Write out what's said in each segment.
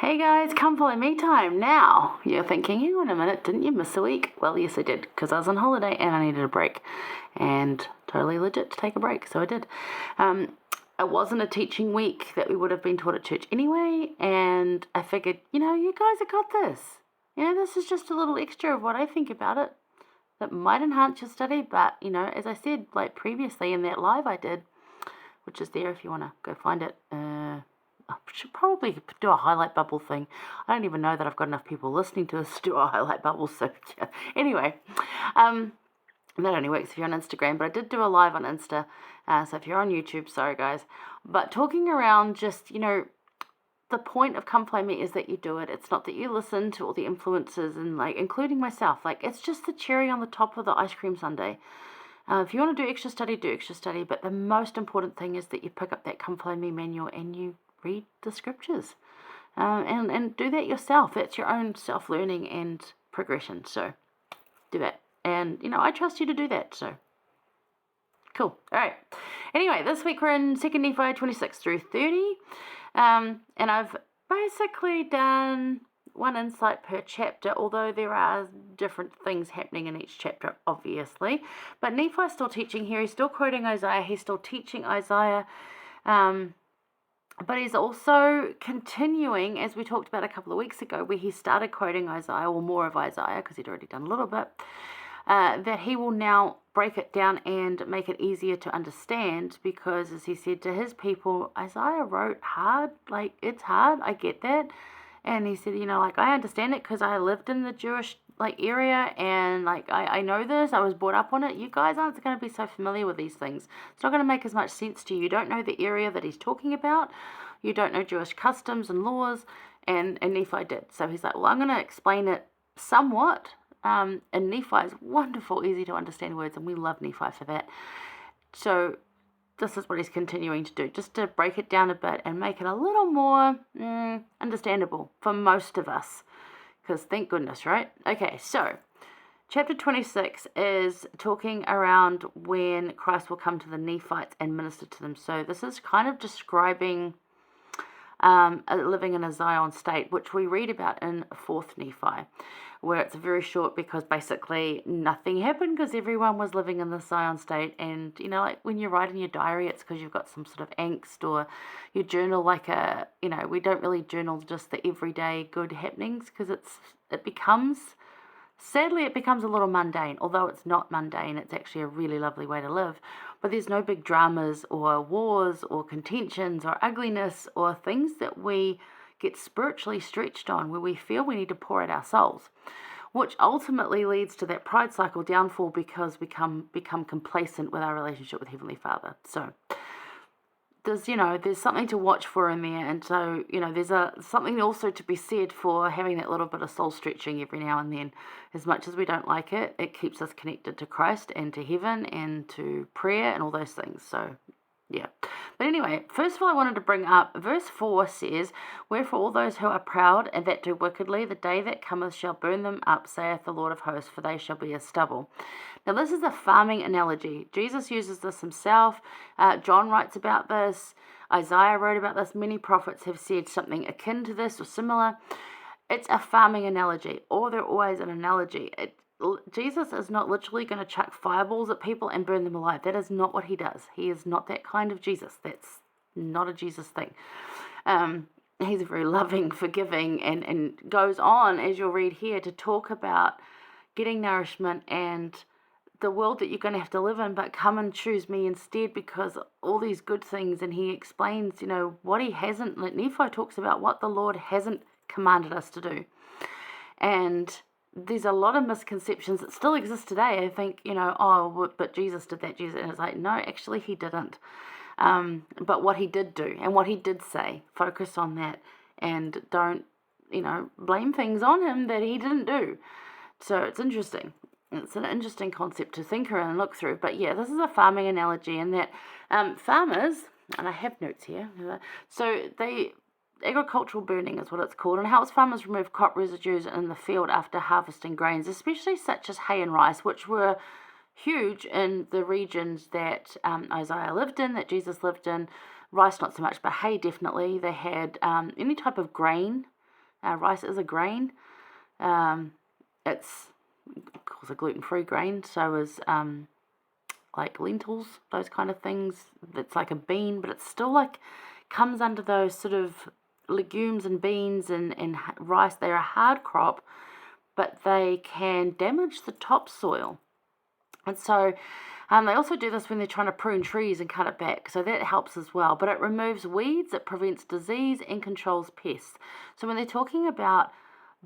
Hey guys, come follow me time now. You're thinking, hang on a minute, didn't you miss a week? Well, yes I did, because I was on holiday and I needed a break. And totally legit to take a break, so I did. It wasn't a teaching week that we would have been taught at church anyway, and I figured, you guys have got this. This is just a little extra of what I think about it that might enhance your study, but, as I said, like previously in that live I did, which is there if you want to go find it, I should probably do a highlight bubble thing. I don't even know that I've got enough people listening to this to do a highlight bubble, so yeah. Anyway, that only works if you're on Instagram, but I did do a live on Insta, so if you're on YouTube, sorry guys, but talking around just, the point of Come Play Me is that you do it. It's not that you listen to all the influences and, including myself, it's just the cherry on the top of the ice cream sundae. If you want to do extra study, but the most important thing is that you pick up that Come Follow Me manual and you read the scriptures, and do that yourself. That's your own self-learning and progression, so do that. And, I trust you to do that, so cool. All right. Anyway, this week we're in 2 Nephi 26 through 30, and I've basically done one insight per chapter, although there are different things happening in each chapter, obviously. But Nephi's still teaching here. He's still quoting Isaiah. He's still teaching Isaiah. But he's also continuing, as we talked about a couple of weeks ago, where he started quoting Isaiah, or more of Isaiah, because he'd already done a little bit, that he will now break it down and make it easier to understand, because, as he said to his people, Isaiah wrote hard, it's hard, I get that. And he said, I understand it because I lived in the Jewish, area, and, I know this, I was brought up on it. You guys aren't going to be so familiar with these things. It's not going to make as much sense to you. You don't know the area that he's talking about. You don't know Jewish customs and laws, and Nephi did. So he's like, well, I'm going to explain it somewhat, and Nephi's wonderful, easy to understand words, and we love Nephi for that. So this is what he's continuing to do, just to break it down a bit and make it a little more understandable for most of us, because thank goodness, right? Okay, so chapter 26 is talking around when Christ will come to the Nephites and minister to them. So this is kind of describing living in a Zion state, which we read about in 4th Nephi, where it's very short because basically nothing happened because everyone was living in the Zion state. And, when you write in your diary, it's because you've got some sort of angst, or you journal we don't really journal just the everyday good happenings, because it becomes a little mundane. Although it's not mundane, it's actually a really lovely way to live. But there's no big dramas or wars or contentions or ugliness or things that we get spiritually stretched on, where we feel we need to pour out our souls, which ultimately leads to that pride cycle downfall, because we become complacent with our relationship with Heavenly Father. So there's something to watch for in there. And so, there's something also to be said for having that little bit of soul stretching every now and then. As much as we don't like it, it keeps us connected to Christ and to heaven and to prayer and all those things. So, yeah. But anyway, first of all, I wanted to bring up verse 4 says, wherefore all those who are proud and that do wickedly, the day that cometh shall burn them up, saith the Lord of hosts, for they shall be as stubble. Now, this is a farming analogy. Jesus uses this himself. John writes about this. Isaiah wrote about this. Many prophets have said something akin to this or similar. It's a farming analogy, or they're always an analogy. Jesus is not literally going to chuck fireballs at people and burn them alive. That is not what he does. He is not that kind of Jesus. That's not a Jesus thing. He's very loving, forgiving, and goes on, as you'll read here, to talk about getting nourishment and the world that you're going to have to live in, but come and choose me instead, because all these good things. And he explains, what he hasn't, Nephi talks about what the Lord hasn't commanded us to do. And there's a lot of misconceptions that still exist today. I think, but Jesus did that. And it's like, no, actually he didn't. But what he did do and what he did say, focus on that, and don't, blame things on him that he didn't do. So it's interesting. It's an interesting concept to think around and look through. But yeah, this is a farming analogy, in that farmers, and I have notes here, so agricultural burning is what it's called, and helps farmers remove crop residues in the field after harvesting grains, especially such as hay and rice, which were huge in the regions that Isaiah lived in, that Jesus lived in. Rice not so much, but hay definitely. They had any type of grain Rice is a grain. It's, of course, a gluten-free grain. So is like lentils, those kind of things. It's like a bean, but it's still like comes under those sort of legumes and beans and rice. They're a hard crop, but they can damage the topsoil. And so they also do this when they're trying to prune trees and cut it back. So that helps as well. But it removes weeds, it prevents disease, and controls pests. So when they're talking about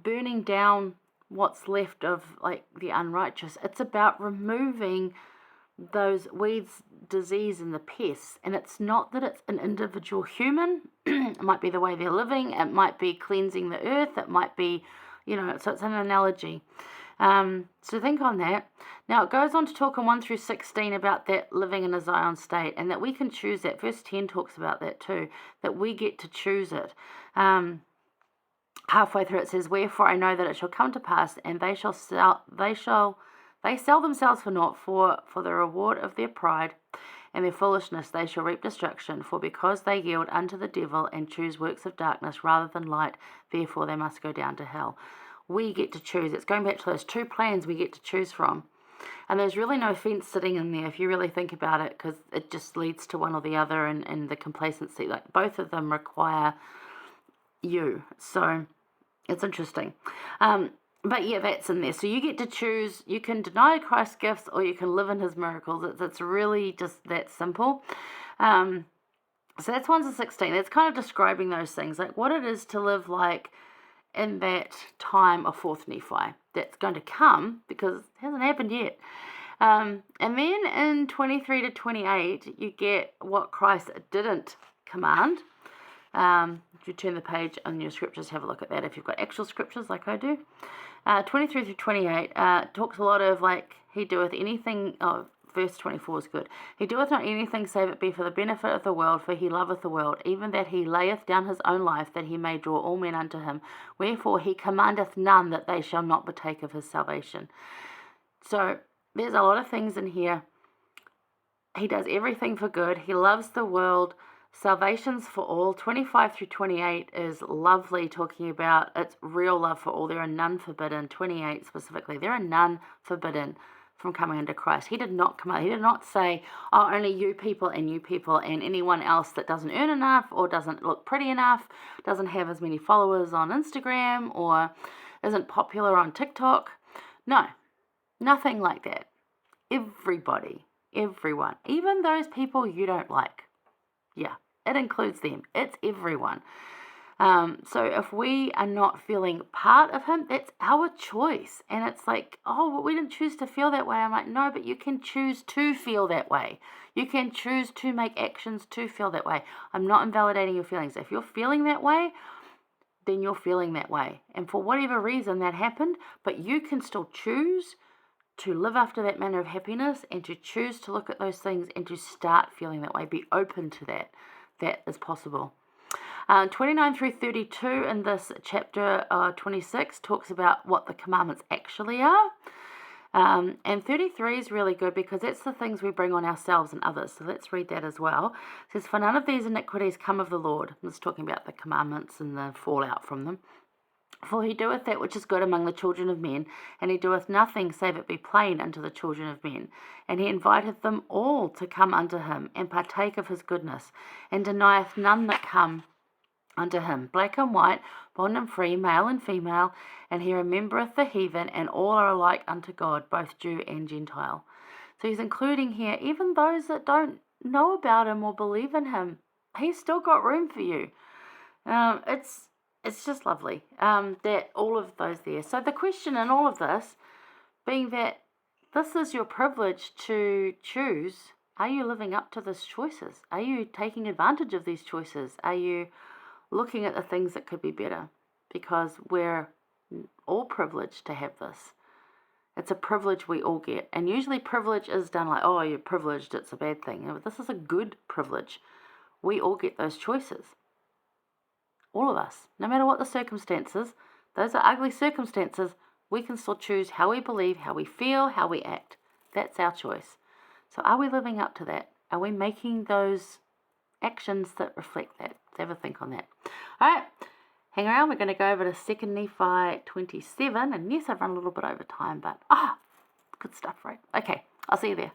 burning down what's left of like the unrighteous, it's about removing those weeds, disease, and the pests. And it's not that it's an individual human. It might be the way they're living. It might be cleansing the earth. It might be, so it's an analogy. So think on that. Now it goes on to talk in 1 through 16 about that living in a Zion state, and that we can choose that. Verse 10 talks about that too, that we get to choose it. Halfway through it says, "Wherefore I know that it shall come to pass, and they sell themselves for naught, for the reward of their pride and their foolishness they shall reap destruction. For because they yield unto the devil and choose works of darkness rather than light, therefore they must go down to hell." We get to choose. It's going back to those two plans we get to choose from. And there's really no fence sitting in there if you really think about it, because it just leads to one or the other, and the complacency. Like both of them require you. So it's interesting. But yeah, that's in there. So you get to choose. You can deny Christ's gifts or you can live in his miracles. It's really just that simple. So that's 1 to 16. That's kind of describing those things, like what it is to live like in that time of 4th Nephi that's going to come, because it hasn't happened yet. And then in 23 to 28, you get what Christ didn't command. If you turn the page on your scriptures, have a look at that if you've got actual scriptures like I do. 23 through 28 talks a lot of like, he doeth anything. Verse 24 is good. "He doeth not anything save it be for the benefit of the world, for he loveth the world, even that he layeth down his own life, that he may draw all men unto him. Wherefore he commandeth none that they shall not partake of his salvation." So there's a lot of things in here. He does everything for good. He loves the world. Salvation's for all. 25 through 28 is lovely, talking about it's real love for all. There are none forbidden. 28 specifically, there are none forbidden from coming into Christ. He did not come out. He did not say, "Oh, only you people and anyone else that doesn't earn enough or doesn't look pretty enough, doesn't have as many followers on Instagram or isn't popular on TikTok." No, nothing like that. Everybody, everyone, even those people you don't like. Yeah, it includes them. It's everyone. So if we are not feeling part of him, that's our choice. And it's like, "Oh, well, we didn't choose to feel that way." I'm like, no, but you can choose to feel that way. You can choose to make actions to feel that way. I'm not invalidating your feelings. If you're feeling that way, then you're feeling that way. And for whatever reason that happened, but you can still choose to live after that manner of happiness and to choose to look at those things and to start feeling that way. Be open to that. That is possible. 29 through 32 in this chapter 26 talks about what the commandments actually are. And 33 is really good because that's the things we bring on ourselves and others. So let's read that as well. It says, "For none of these iniquities come of the Lord." It's talking about the commandments and the fallout from them. "For he doeth that which is good among the children of men, and he doeth nothing save it be plain unto the children of men. And he inviteth them all to come unto him, and partake of his goodness, and denieth none that come unto him, black and white, bond and free, male and female, and he remembereth the heathen, and all are alike unto God, both Jew and Gentile." So he's including here even those that don't know about him or believe in him. He's still got room for you. It's just lovely that all of those there. So the question in all of this being that this is your privilege to choose. Are you living up to these choices? Are you taking advantage of these choices? Are you looking at the things that could be better? Because we're all privileged to have this. It's a privilege we all get. And usually privilege is done like, "Oh, you're privileged, it's a bad thing." But this is a good privilege. We all get those choices. All of us. No matter what the circumstances, those are ugly circumstances, we can still choose how we believe, how we feel, how we act. That's our choice. So are we living up to that? Are we making those actions that reflect that? Let's have a think on that. All right. hang around. We're going to go over to 2nd Nephi 27. And yes, I've run a little bit over time, but good stuff, right? Okay, I'll see you there.